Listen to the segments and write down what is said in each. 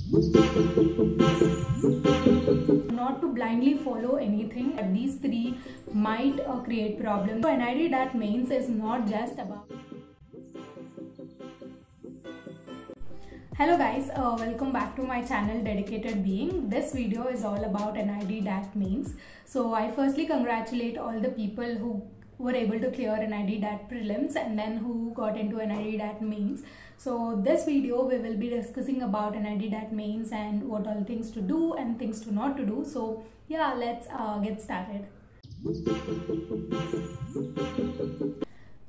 Not to blindly follow anything. These three might create problems. So NID DAT mains is not just about. Hello guys, welcome back to my channel Dedicated Being. This video is all about NID DAT mains. So I firstly congratulate all the people who were able to clear NID DAT prelims and then who got into NID DAT mains. So this video we will be discussing about NID DAT mains and what all things to do and things to not to do. So yeah, let's get started.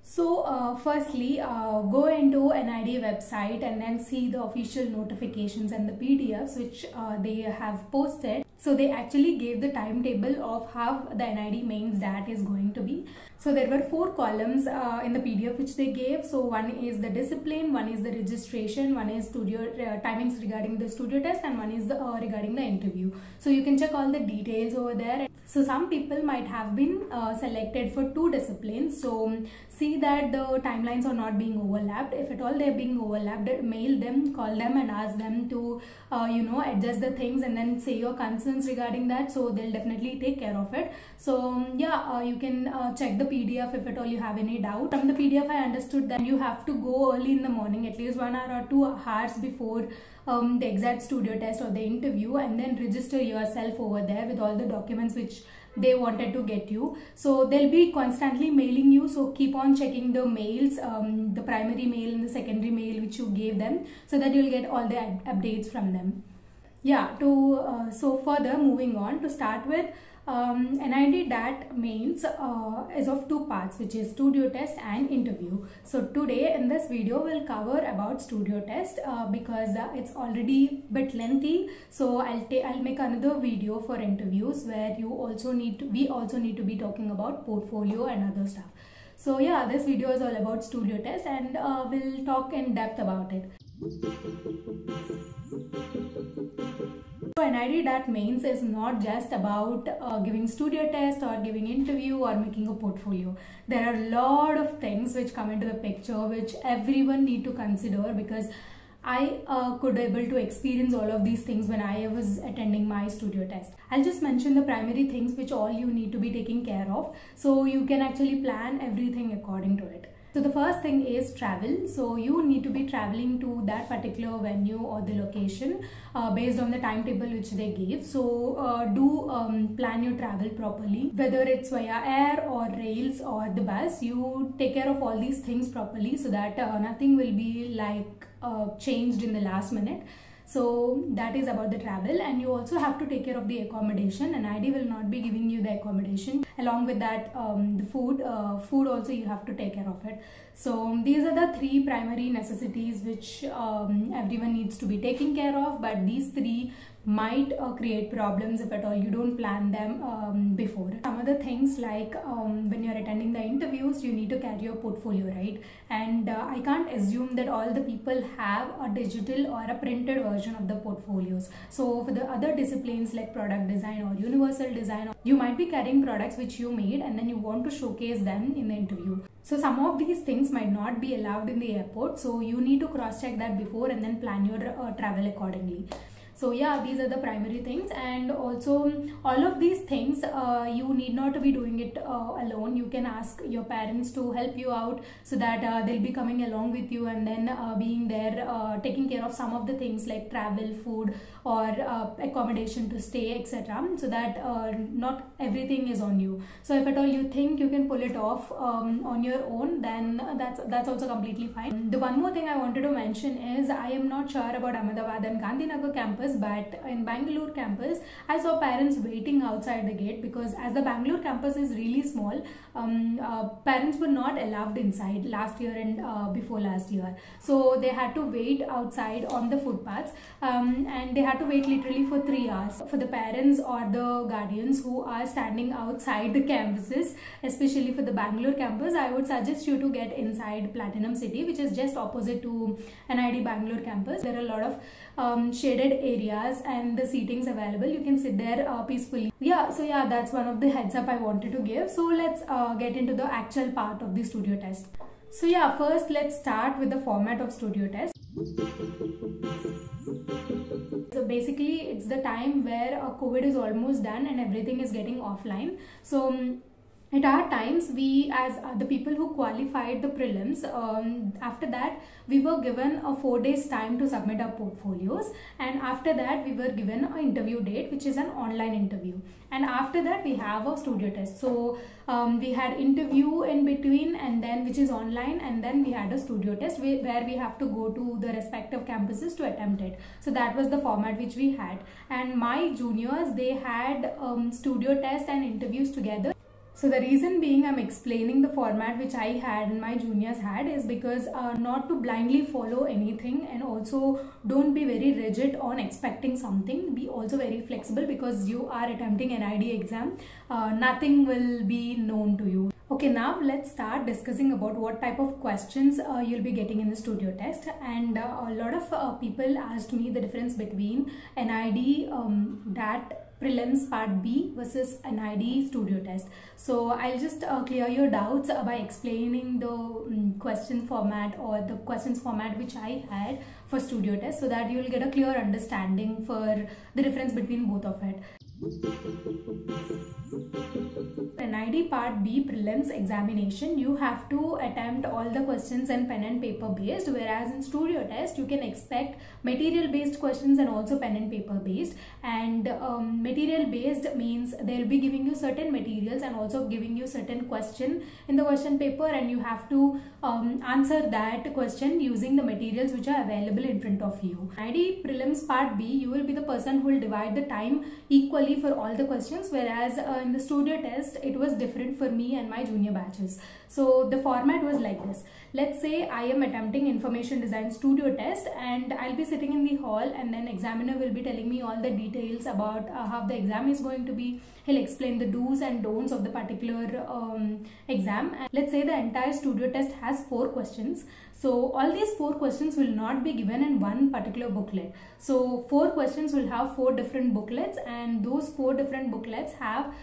So firstly, go into NID website and then see the official notifications and the PDFs which they have posted. So they actually gave the timetable of how the NID mains DAT is going to be. So there were 4 columns in the PDF which they gave. So one is the discipline, one is the registration, one is studio timings regarding the studio test, and one is the, regarding the interview. So you can check all the details over there. So some people might have been selected for 2 disciplines. So see that the timelines are not being overlapped. If at all they are being overlapped, mail them, call them and ask them to adjust the things and then say your concerns regarding that. So they'll definitely take care of it. So yeah, you can check the PDF if at all you have any doubt. From the PDF I understood that you have to go early in the morning, at least 1 hour or 2 hours before the exact studio test or the interview, and then register yourself over there with all the documents which they wanted to get you. So they'll be constantly mailing you, so keep on checking the mails, the primary mail and the secondary mail which you gave them, so that you'll get all the updates from them. Yeah, so further moving on, to start with, NID DAT mains is of 2 parts, which is studio test and interview. So today in this video we'll cover about studio test because it's already a bit lengthy. So I'll make another video for interviews where we also need to be talking about portfolio and other stuff. So yeah, this video is all about studio test and we'll talk in depth about it. So NID DAT mains is not just about giving studio test or giving interview or making a portfolio. There are a lot of things which come into the picture which everyone need to consider, because I could able to experience all of these things when I was attending my studio test. I'll just mention the primary things which all you need to be taking care of, so you can actually plan everything according to it. So the first thing is travel. So you need to be traveling to that particular venue or the location based on the timetable which they give. So do plan your travel properly, whether it's via air or rails or the bus. You take care of all these things properly so that nothing will be like changed in the last minute. So that is about the travel, and you also have to take care of the accommodation, and NID will not be giving you the accommodation. Along with that, the food also you have to take care of it. So these are the 3 primary necessities which everyone needs to be taking care of, but these 3 might create problems if at all you don't plan them before. Some other things like when you're attending the interviews, you need to carry your portfolio, right? And I can't assume that all the people have a digital or a printed version of the portfolios. So for the other disciplines like product design or universal design, you might be carrying products which you made and then you want to showcase them in the interview. So some of these things might not be allowed in the airport, so you need to cross-check that before and then plan your travel accordingly. So yeah, these are the primary things, and also all of these things you need not to be doing it alone. You can ask your parents to help you out, so that they'll be coming along with you and then being there taking care of some of the things like travel, food or accommodation to stay, etc. So that not everything is on you. So if at all you think you can pull it off on your own, then that's also completely fine. The one more thing I wanted to mention is I am not sure about Ahmedabad and Gandhinagar campus, but in Bangalore campus I saw parents waiting outside the gate, because as the Bangalore campus is really small, parents were not allowed inside last year and before last year. So they had to wait outside on the footpaths and they had to wait literally for 3 hours. For the parents or the guardians who are standing outside the campuses, especially for the Bangalore campus, I would suggest you to get inside Platinum City, which is just opposite to NID Bangalore campus. There are a lot of shaded areas and the seatings available. You can sit there peacefully. So that's one of the heads up I wanted to give. So let's get into the actual part of the studio test. So first let's start with the format of studio test. basically it's the time where COVID is almost done and everything is getting offline. So at our times, we as the people who qualified the prelims, after that we were given a 4 days time to submit our portfolios, and after that we were given an interview date, which is an online interview, and after that we have a studio test. So we had interview in between, and then which is online, and then we had a studio test where we have to go to the respective campuses to attempt it. So that was the format which we had, and my juniors, they had studio test and interviews together. So the reason being I'm explaining the format which I had and my juniors had is because not to blindly follow anything, and also don't be very rigid on expecting something. Be also very flexible, because you are attempting an NID exam. Nothing will be known to you. Okay, now let's start discussing about what type of questions you'll be getting in the studio test. And a lot of people asked me the difference between NID, DAT, prelims part B versus NID studio test. So I'll just clear your doubts by explaining the question format or the questions format which I had for studio test, so that you'll get a clear understanding for the difference between both of it. NID part B prelims examination, you have to attempt all the questions in pen and paper based, whereas in studio test you can expect material based questions and also pen and paper based. And material based means they'll be giving you certain materials and also giving you certain question in the question paper, and you have to answer that question using the materials which are available in front of you. NID prelims part B, you will be the person who will divide the time equally for all the questions, whereas in the studio test it was different for me and my junior batches. So the format was like this. Let's say I am attempting information design studio test, and I'll be sitting in the hall, and then examiner will be telling me all the details about how the exam is going to be. He'll explain the do's and don'ts of the particular exam. And let's say the entire studio test has 4 questions. So all these 4 questions will not be given in one particular booklet. So 4 questions will have 4 different booklets, and those 4 different booklets have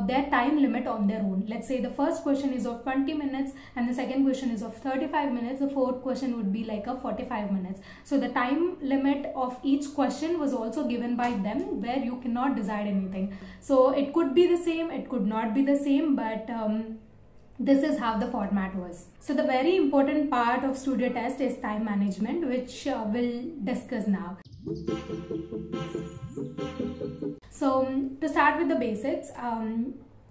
their time limit on their own. Let's say the first question is of 20 minutes and the second question is of 35 minutes. The fourth question would be like a 45 minutes. So the time limit of each question was also given by them, where you cannot decide anything. So it could be the same, it could not be the same, but this is how the format was. So the very important part of studio test is time management, which we'll discuss now. So to start with the basics,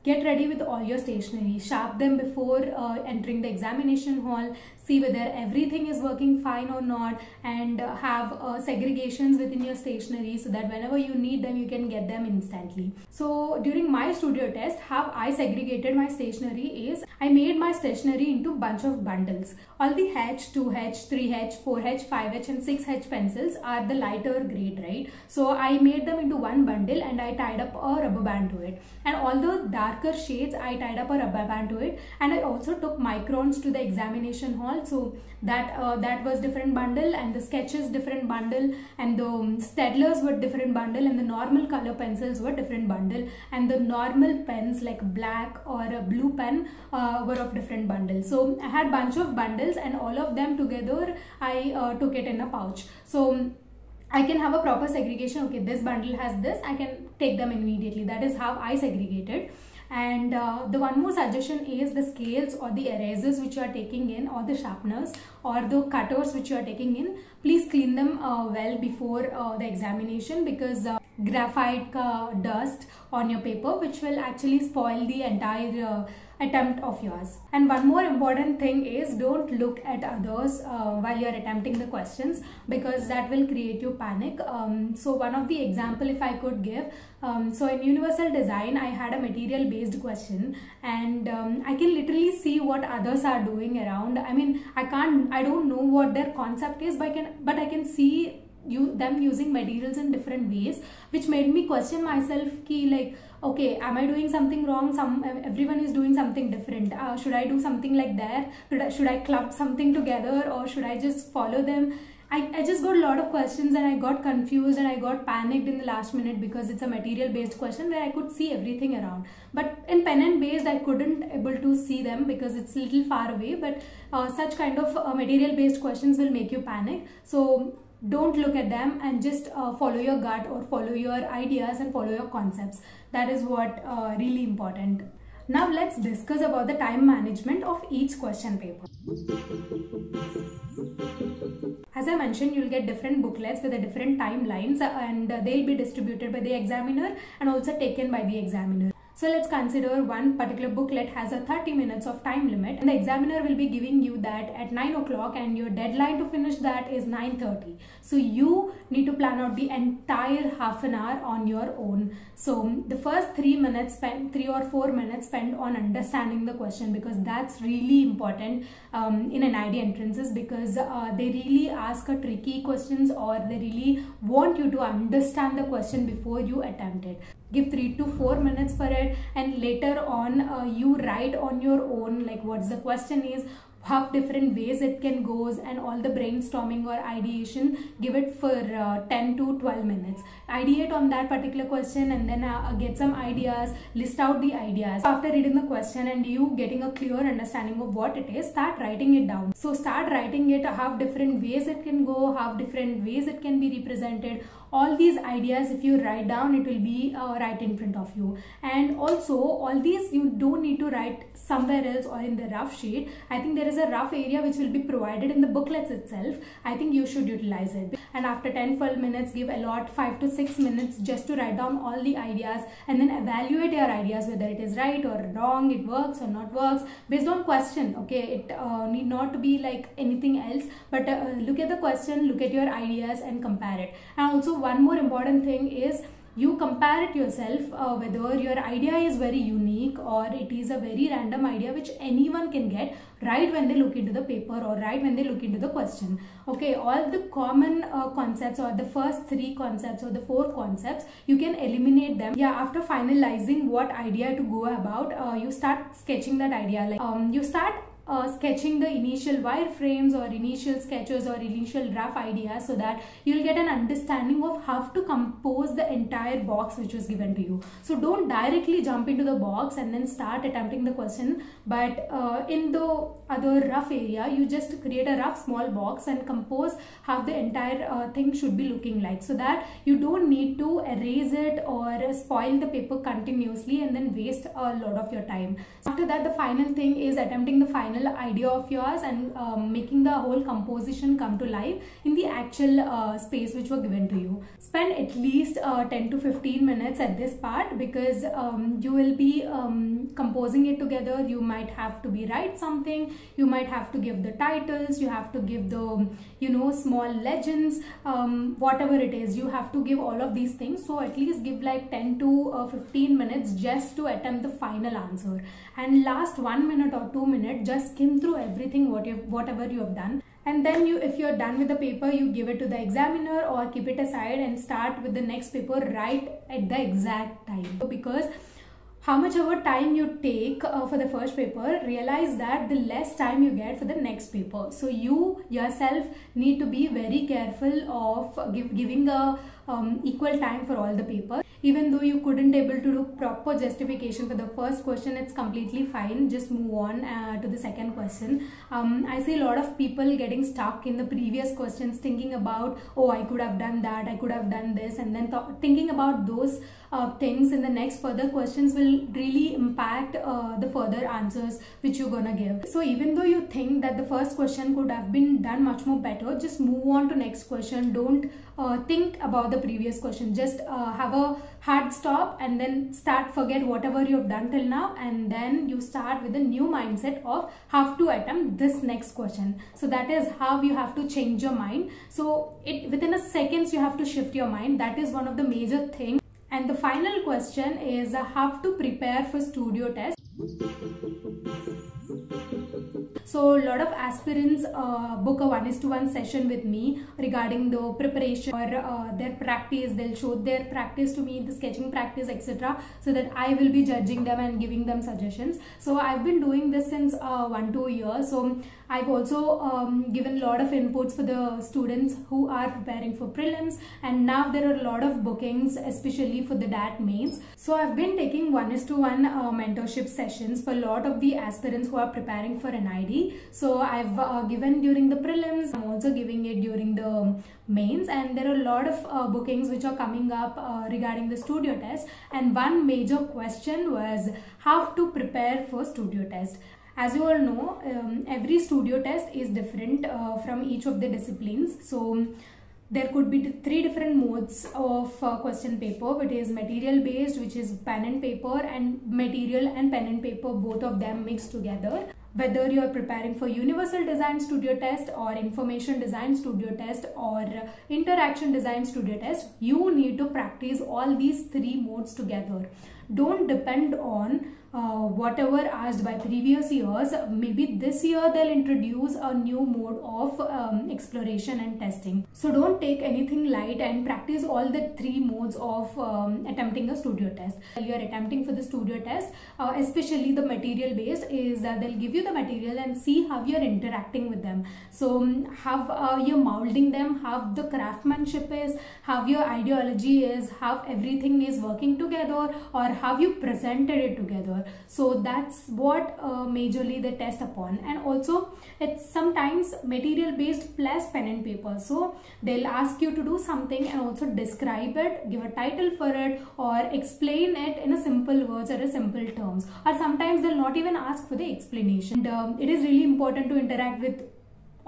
get ready with all your stationery, sharp them before entering the examination hall, see whether everything is working fine or not, and have segregations within your stationery so that whenever you need them you can get them instantly. So during my studio test, how I segregated my stationery is I made my stationery into bunch of bundles. All the H, 2H, 3H, 4H, 5H and 6H pencils are the lighter grade, right? So I made them into one bundle and I tied up a rubber band to it, and all the darker shades I tied up a rubber band to it, and I also took microns to the examination hall. So that was different bundle, and the sketches different bundle, and the Staedtlers were different bundle, and the normal color pencils were different bundle, and the normal pens like black or a blue pen were of different bundle. So I had bunch of bundles, and all of them together I took it in a pouch. So I can have a proper segregation. Okay, this bundle has this, I can take them immediately. That is how I segregated. And the one more suggestion is the scales or the erasers which you are taking in, or the sharpeners or the cutters which you are taking in, please clean them well before the examination, because graphite dust on your paper which will actually spoil the entire attempt of yours. And one more important thing is, don't look at others while you're attempting the questions, because that will create you panic. So one of the example if I could give, so in universal design I had a material based question, and I can literally see what others are doing around. I mean, I don't know what their concept is, but I can see them using materials in different ways, which made me question myself ki, like, okay, am I doing something wrong? Everyone is doing something different. Should I do something like that? Should I club something together, or should I just follow them? I just got a lot of questions, and I got confused and I got panicked in the last minute, because it's a material based question where I could see everything around. But in pen and based I couldn't able to see them because it's a little far away. But such kind of material based questions will make you panic. So don't look at them and just follow your gut or follow your ideas and follow your concepts. That is what really important. Now let's discuss about the time management of each question paper. As I mentioned, you'll get different booklets with the different timelines, and they'll be distributed by the examiner and also taken by the examiner. So let's consider one particular booklet has a 30 minutes of time limit, and the examiner will be giving you that at 9 o'clock and your deadline to finish that is 9:30. So you need to plan out the entire half an hour on your own. So the first 3 or 4 minutes spent on understanding the question, because that's really important in NID entrances, because they really ask a tricky questions, or they really want you to understand the question before you attempt it. Give 3 to 4 minutes for it, and later on you write on your own like what's the question is, how different ways it can goes, and all the brainstorming or ideation. Give it for 10 to 12 minutes. Ideate on that particular question, and then get some ideas, list out the ideas. After reading the question and you getting a clear understanding of what it is, start writing it down. So start writing it, how different ways it can go, how different ways it can be represented. All these ideas, if you write down, it will be right in front of you. And also all these you don't need to write somewhere else or in the rough sheet. I think there is a rough area which will be provided in the booklets itself. I think you should utilize it. And after 10-12 minutes, give allot 5 to 6 minutes just to write down all the ideas, and then evaluate your ideas whether it is right or wrong, it works or not works based on question. Okay, it need not to be like anything else, but look at the question, look at your ideas and compare it. And also one more important thing is you compare it yourself, whether your idea is very unique or it is a very random idea which anyone can get right when they look into the paper or right when they look into the question. Okay, all the common concepts, or the first 3 concepts or the 4 concepts, you can eliminate them. Yeah, after finalizing what idea to go about, you start sketching that idea. Like you start sketching the initial wireframes or initial sketches or initial rough ideas, so that you'll get an understanding of how to compose the entire box which was given to you. So don't directly jump into the box and then start attempting the question, but in the other rough area, you just create a rough small box and compose how the entire thing should be looking like, so that you don't need to erase it or spoil the paper continuously and then waste a lot of your time. After that, the final thing is attempting the final idea of yours and making the whole composition come to life in the actual space which were given to you. Spend at least 10 to 15 minutes at this part, because you will be composing it together. You might have to write something, you might have to give the titles, you have to give the small legends, whatever it is, you have to give all of these things. So at least give like 10 to 15 minutes just to attempt the final answer, and last 1 minute or 2 minutes just skim through everything whatever you have done. And then if you're done with the paper, you give it to the examiner or keep it aside and start with the next paper right at the exact time. Because how much ever time you take for the first paper, realize that the less time you get for the next paper. So you yourself need to be very careful of giving the equal time for all the papers. Even though you couldn't able to do proper justification for the first question, it's completely fine. Just move on to the second question. I see a lot of people getting stuck in the previous questions, thinking about, oh, I could have done that, I could have done this, and then thinking about those things in the next further questions will really impact the further answers which you're gonna give. So even though you think that the first question could have been done much more better, just move on to next question. Don't think about the previous question. Just have a hard stop and then forget whatever you've done till now, and then you start with a new mindset of how to attempt this next question. So that is how you have to change your mind. So within a seconds you have to shift your mind. That is one of the major things. And the final question is how to prepare for studio test. So a lot of aspirants book a 1:1 session with me regarding the preparation or their practice. They'll show their practice to me, the sketching practice, etc., so that I will be judging them and giving them suggestions. So I've been doing this since 1-2 years. So I've also given a lot of inputs for the students who are preparing for prelims, and now there are a lot of bookings, especially for the DAT mains. So I've been taking 1:1 mentorship sessions for a lot of the aspirants who are preparing for NID. already. So I've given during the prelims, I'm also giving it during the mains, and there are a lot of bookings which are coming up regarding the studio test. And one major question was how to prepare for studio test. As you all know, every studio test is different from each of the disciplines. So there could be 3 different modes of question paper, which is material based, which is pen and paper, and material and pen and paper, both of them mixed together. Whether you are preparing for universal design studio test or information design studio test or interaction design studio test, you need to practice all these 3 modes together. Don't depend on whatever asked by previous years. Maybe this year they'll introduce a new mode of exploration and testing. So don't take anything light and practice all the 3 modes of attempting a studio test. While you are attempting for the studio test, especially the material based, is they'll give you the material and see how you're interacting with them. So how you're molding them, how the craftsmanship is, how your ideology is, how everything is working together, or how you presented it together. So that's what majorly they test upon. And also it's sometimes material based plus pen and paper. So they'll ask you to do something and also describe it, give a title for it, or explain it in a simple words or a simple terms. Or sometimes they'll not even ask for the explanation. And it is really important to interact with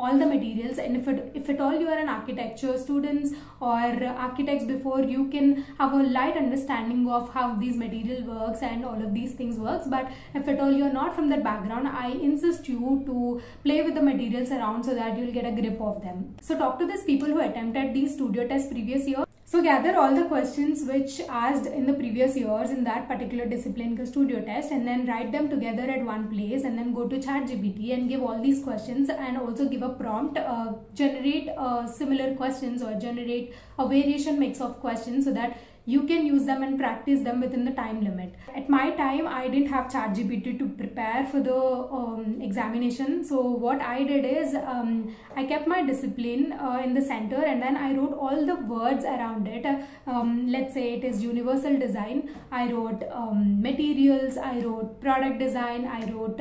all the materials, and if at all you are an architecture students or architects before, you can have a light understanding of how these material works and all of these things works. But if at all you are not from that background, I insist you to play with the materials around so that you'll get a grip of them. So talk to these people who attempted these studio tests previous year. So gather all the questions which asked in the previous years in that particular discipline ka studio test, and then write them together at one place, and then go to ChatGPT and give all these questions, and also give a prompt, generate similar questions or generate a variation mix of questions so that you can use them and practice them within the time limit. At my time, I didn't have ChatGPT to prepare for the examination. So what I did is I kept my discipline in the center, and then I wrote all the words around it. Let's say it is universal design. I wrote materials, I wrote product design, I wrote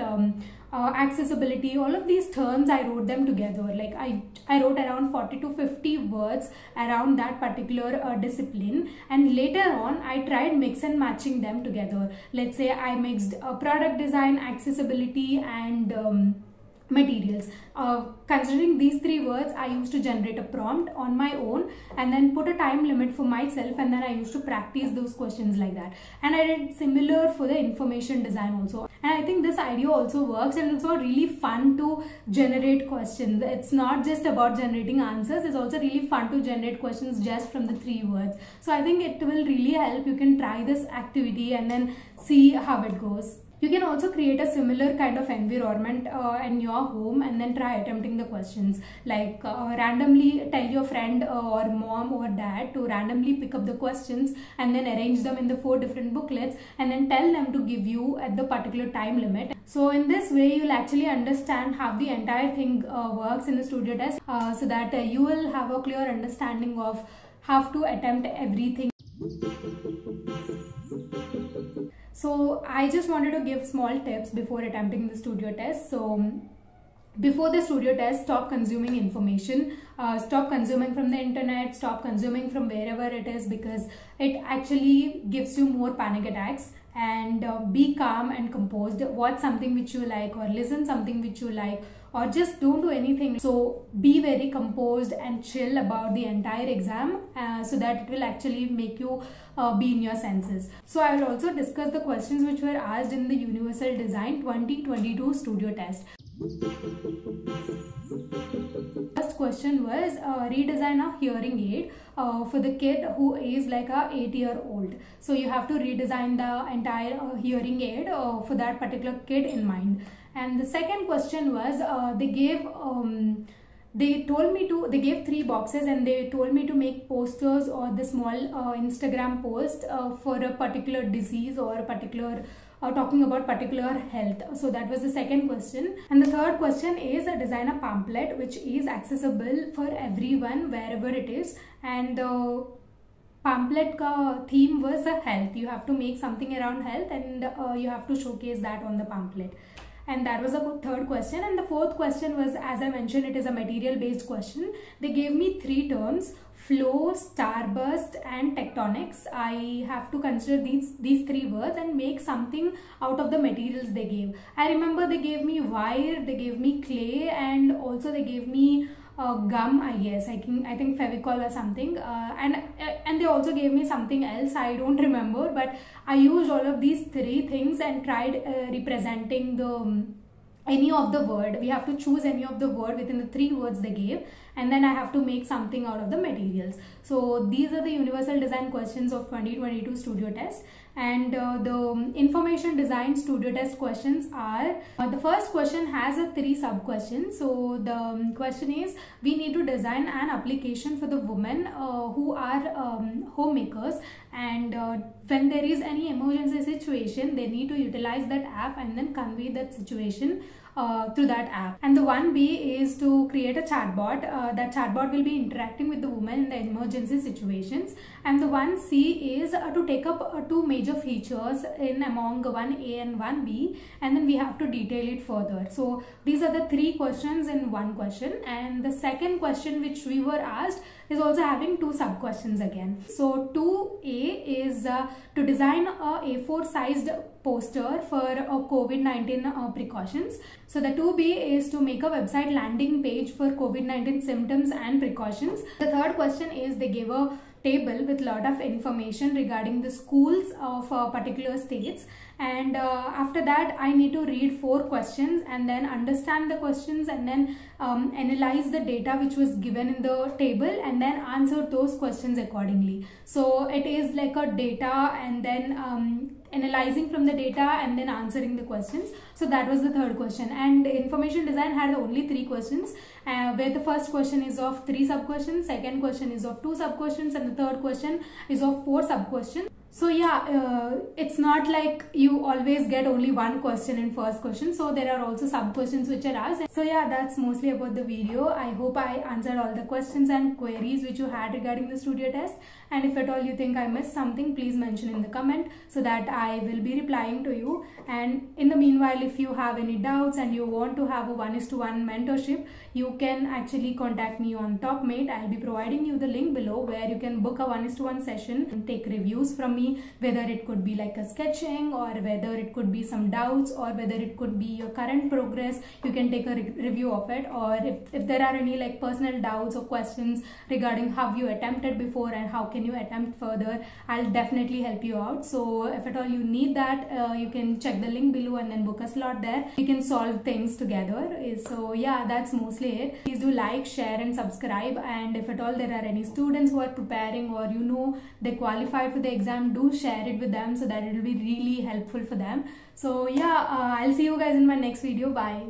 accessibility. All of these terms I wrote them together. Like I wrote around 40 to 50 words around that particular discipline, and later on I tried mix and matching them together. Let's say I mixed product design, accessibility, and materials. Considering these 3 words, I used to generate a prompt on my own and then put a time limit for myself, and then I used to practice those questions like that. And I did similar for the information design also. And I think this idea also works, and it's also really fun to generate questions. It's not just about generating answers, it's also really fun to generate questions just from the 3 words. So I think it will really help. You can try this activity and then see how it goes. You can also create a similar kind of environment in your home and then try attempting the questions. Like randomly tell your friend or mom or dad to randomly pick up the questions and then arrange them in the 4 different booklets, and then tell them to give you at the particular time limit. So in this way, you'll actually understand how the entire thing works in the studio test, so that you will have a clear understanding of how to attempt everything. So I just wanted to give small tips before attempting the studio test. So before the studio test, stop consuming information, stop consuming from the internet, stop consuming from wherever it is, because it actually gives you more panic attacks. And be calm and composed. Watch something which you like, or listen something which you like, or just don't do anything. So be very composed and chill about the entire exam, so that it will actually make you be in your senses. So I will also discuss the questions which were asked in the Universal Design 2022 studio test. First question was redesign a hearing aid for the kid who is like a 8-year-old. So you have to redesign the entire hearing aid for that particular kid in mind. And the second question was they gave 3 boxes, and they told me to make posters or the small Instagram post for a particular disease or a particular talking about particular health. So that was the second question. And the third question is design a pamphlet which is accessible for everyone wherever it is. And the pamphlet ka theme was health. You have to make something around health, and you have to showcase that on the pamphlet. and that was the third question. And the fourth question was, as I mentioned, it is a material based question. They gave me 3 terms: flow, starburst and tectonics. I have to consider these 3 words and make something out of the materials they gave. I remember they gave me wire, they gave me clay, and also they gave me gum, I guess. I think Fevicol or something, and they also gave me something else, I don't remember, but I used all of these 3 things and tried representing the any of the word. We have to choose any of the word within the 3 words they gave, and then I have to make something out of the materials. So these are the universal design questions of 2022 studio test. And the information design studio test questions are, the first question has a 3 sub questions. So the question is, we need to design an application for the women who are homemakers, and when there is any emergency situation, they need to utilize that app and then convey that situation through that app. And the 1B is to create a chatbot. That chatbot will be interacting with the woman in the emergency situations. And the 1C is to take up 2 major features in among 1A and 1B, and then we have to detail it further. So these are the 3 questions in one question. And the second question which we were asked is also having 2 sub questions again. So 2A is to design a A4 sized poster for COVID-19 precautions. So the 2B is to make a website landing page for COVID-19 symptoms and precautions. The third question is, they gave a table with a lot of information regarding the schools of particular states, and after that I need to read 4 questions and then understand the questions and then analyze the data which was given in the table and then answer those questions accordingly. So it is like a data and then analyzing from the data and then answering the questions. So that was the third question. And information design had only 3 questions, where the first question is of 3 sub questions, second question is of 2 sub questions, and the third question is of 4 sub questions. So yeah, it's not like you always get only 1 question in first question. So there are also sub questions which are asked. So yeah, that's mostly about the video. I hope I answered all the questions and queries which you had regarding the studio test. And if at all you think I missed something, please mention in the comment so that I will be replying to you. And in the meanwhile, if you have any doubts and you want to have a 1:1 mentorship, you can actually contact me on Topmate. I'll be providing you the link below where you can book a 1:1 session and take reviews from me, whether it could be like a sketching or whether it could be some doubts or whether it could be your current progress. You can take a review of it, or if there are any like personal doubts or questions regarding how you attempted before and how can you attempt further, I'll definitely help you out. So if at all you need that, you can check the link below and then book a slot there. We can solve things together. So yeah, that's mostly it. Please do like, share and subscribe. And if at all there are any students who are preparing or you know they qualified for the exam, do share it with them so that it will be really helpful for them. So yeah, I'll see you guys in my next video. Bye.